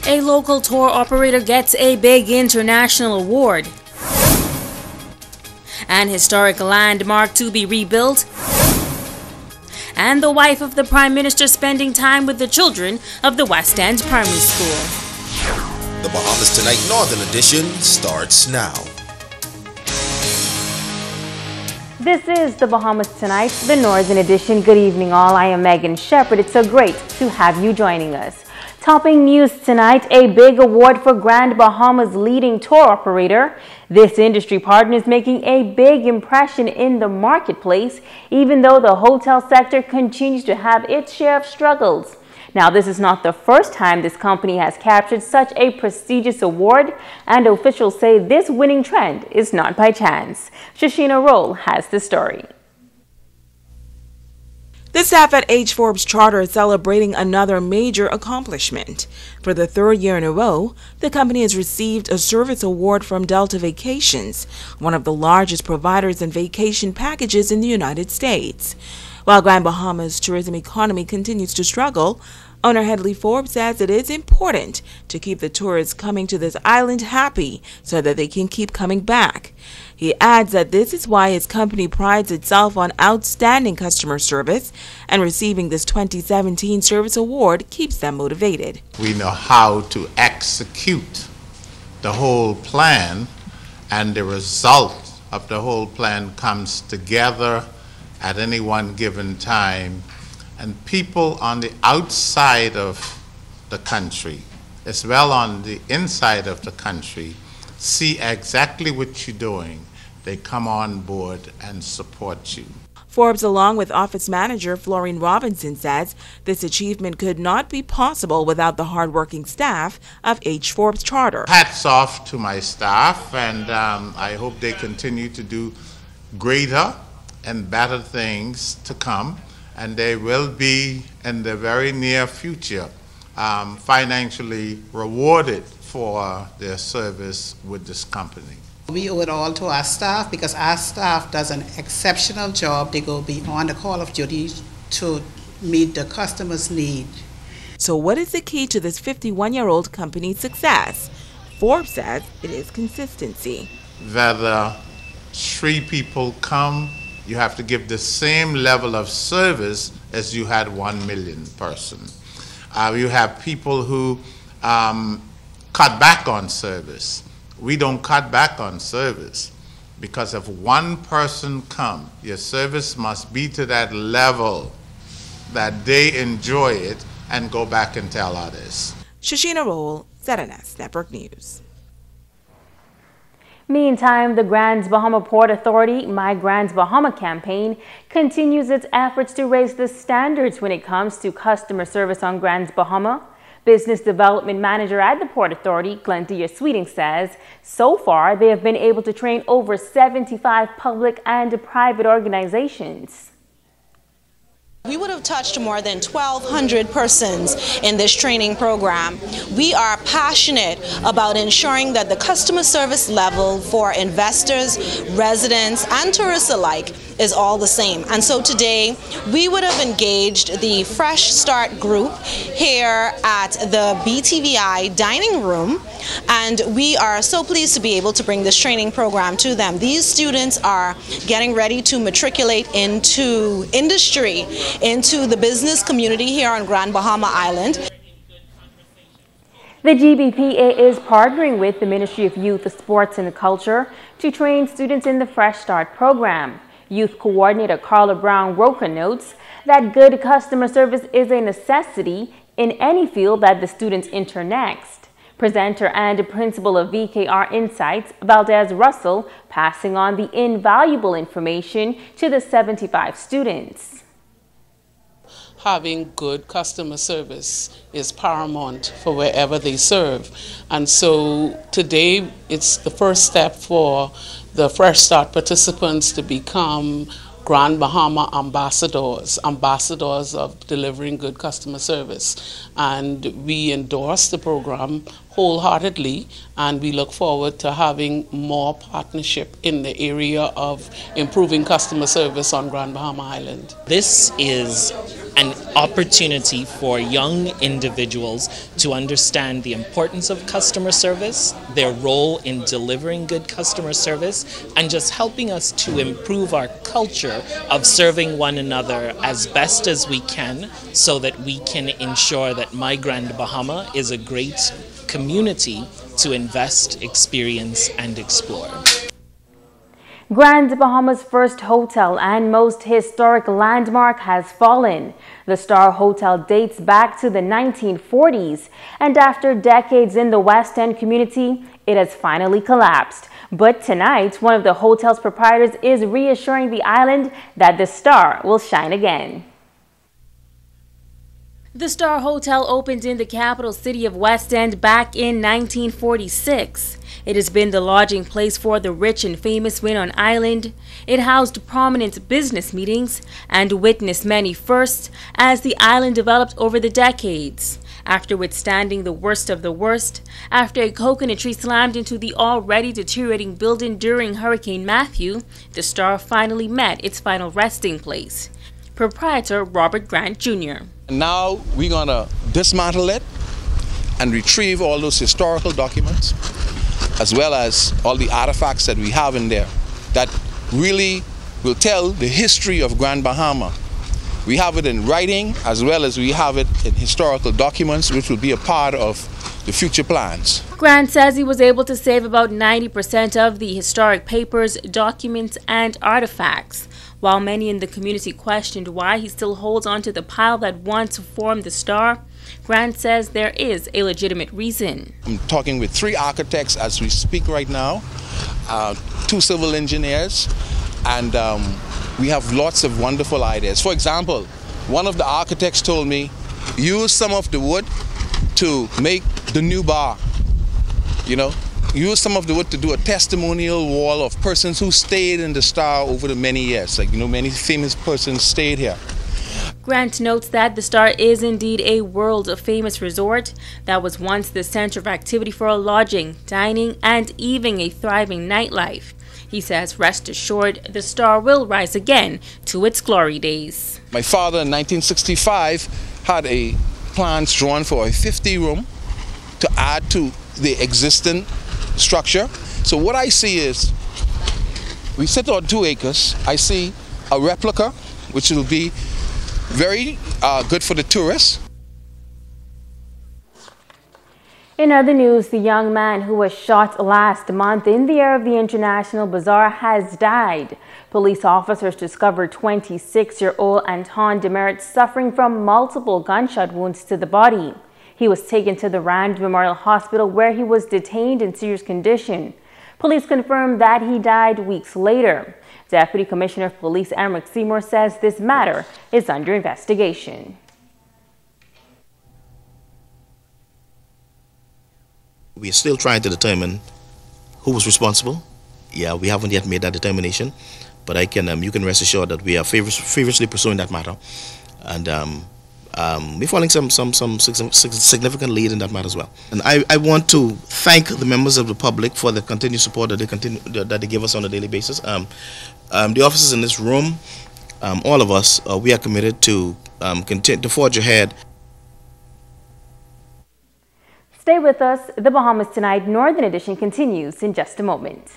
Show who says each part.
Speaker 1: A local tour operator gets a big international award. An historic landmark to be rebuilt. And the wife of the Prime Minister spending time with the children of the West End Primary School.
Speaker 2: The Bahamas Tonight Northern Edition starts now.
Speaker 3: This is the Bahamas Tonight, the Northern Edition. Good evening all, I am Megan Shepherd. It's so great to have you joining us. Topping news tonight, a big award for Grand Bahamas' leading tour operator. This industry partner is making a big impression in the marketplace, even though the hotel sector continues to have its share of struggles. Now, this is not the first time this company has captured such a prestigious award, and officials say this winning trend is not by chance. Shashina Roll has the story.
Speaker 4: The staff at H. Forbes Charter is celebrating another major accomplishment. For the third year in a row, the company has received a service award from Delta Vacations, one of the largest providers in vacation packages in the United States. While Grand Bahamas' tourism economy continues to struggle, owner Hedley Forbes says it is important to keep the tourists coming to this island happy so that they can keep coming back. He adds that this is why his company prides itself on outstanding customer service, and receiving this 2017 service award keeps them motivated.
Speaker 5: We know how to execute the whole plan, and the result of the whole plan comes together at any one given time, and people on the outside of the country, as well on the inside of the country, see exactly what you're doing. They come on board and support you.
Speaker 4: Forbes, along with office manager Florine Robinson, says this achievement could not be possible without the hardworking staff of H. Forbes Charter.
Speaker 5: Hats off to my staff, and I hope they continue to do greater and better things to come, and they will be in the very near future financially rewarded for their service with this company.
Speaker 6: We owe it all to our staff, because our staff does an exceptional job. They go beyond the call of duty to meet the customer's need.
Speaker 4: So what is the key to this 51-year-old company's success? Forbes says it is consistency.
Speaker 5: Whether 3 people come, you have to give the same level of service as you had 1 million person. You have people who cut back on service. We don't cut back on service, because if 1 person come, your service must be to that level that they enjoy it and go back and tell others.
Speaker 4: Shashina Roll, ZNS Network News.
Speaker 3: Meantime, the Grand Bahama Port Authority My Grand Bahama campaign continues its efforts to raise the standards when it comes to customer service on Grand Bahama. Business Development Manager at the Port Authority, Glentia Sweeting, says so far they have been able to train over 75 public and private organizations.
Speaker 7: We would have touched more than 1,200 persons in this training program. We are passionate about ensuring that the customer service level for investors, residents, and tourists alike is all the same. And so today, we would have engaged the Fresh Start group here at the BTVI dining room, and we are so pleased to be able to bring this training program to them. These students are getting ready to matriculate into industry, into the business community here on Grand Bahama Island.
Speaker 3: The GBPA is partnering with the Ministry of Youth, Sports and Culture to train students in the Fresh Start program. Youth Coordinator Carla Brown-Roca notes that good customer service is a necessity in any field that the students enter next. Presenter and principal of VKR Insights, Valdez Russell, passing on the invaluable information to the 75 students.
Speaker 8: Having good customer service is paramount for wherever they serve. And so today it's the first step for the Fresh Start participants to become Grand Bahama ambassadors of delivering good customer service. And we endorse the program wholeheartedly, and we look forward to having more partnership in the area of improving customer service on Grand Bahama Island.
Speaker 9: This is an opportunity for young individuals to understand the importance of customer service, their role in delivering good customer service, and just helping us to improve our culture of serving one another as best as we can so that we can ensure that My Grand Bahama is a great community to invest, experience, and explore.
Speaker 3: Grand Bahama's first hotel and most historic landmark has fallen. The Star Hotel dates back to the 1940s, and after decades in the West End community, it has finally collapsed. But tonight, one of the hotel's proprietors is reassuring the island that the Star will shine again.
Speaker 1: The Star Hotel opened in the capital city of West End back in 1946. It has been the lodging place for the rich and famous when on island. It housed prominent business meetings and witnessed many firsts as the island developed over the decades. After withstanding the worst of the worst, after a coconut tree slammed into the already deteriorating building during Hurricane Matthew, the Star finally met its final resting place. Proprietor Robert Grant Jr.
Speaker 10: Now we're going to dismantle it and retrieve all those historical documents, as well as all the artifacts that we have in there that really will tell the history of Grand Bahama. We have it in writing, as well as we have it in historical documents, which will be a part of the future plans.
Speaker 1: Grant says he was able to save about 90% of the historic papers, documents, and artifacts. While many in the community questioned why he still holds onto the pile that once formed the Star, Grant says there is a legitimate reason.
Speaker 10: I'm talking with 3 architects as we speak right now, 2 civil engineers, and we have lots of wonderful ideas. For example, one of the architects told me, use some of the wood to make the new bar, use some of the wood to do a testimonial wall of persons who stayed in the Star over the many years. Many famous persons stayed here.
Speaker 1: Grant notes that the Star is indeed a world-famous resort that was once the center of activity for lodging, dining, and even a thriving nightlife. He says, rest assured, the Star will rise again to its glory days.
Speaker 10: My father in 1965 had plans drawn for a 50-room to add to the existing structure. So what I see is, we sit on 2 acres. I see a replica, which will be very good for the tourists.
Speaker 3: In other news, the young man who was shot last month in the air of the International Bazaar has died. Police officers discovered 26-year-old Anton Demerit suffering from multiple gunshot wounds to the body. He was taken to the Rand Memorial Hospital where he was detained in serious condition. Police confirmed that he died weeks later. Deputy Commissioner of Police Emric Seymour says this matter is under investigation.
Speaker 2: We are still trying to determine who was responsible. Yeah, we haven't yet made that determination, but you can rest assured that we are feverishly pursuing that matter, and we're following some significant lead in that matter as well. And I want to thank the members of the public for the continued support that they give us on a daily basis. The officers in this room, all of us, we are committed to continue to forge ahead.
Speaker 3: Stay with us. The Bahamas Tonight Northern Edition continues in just a moment.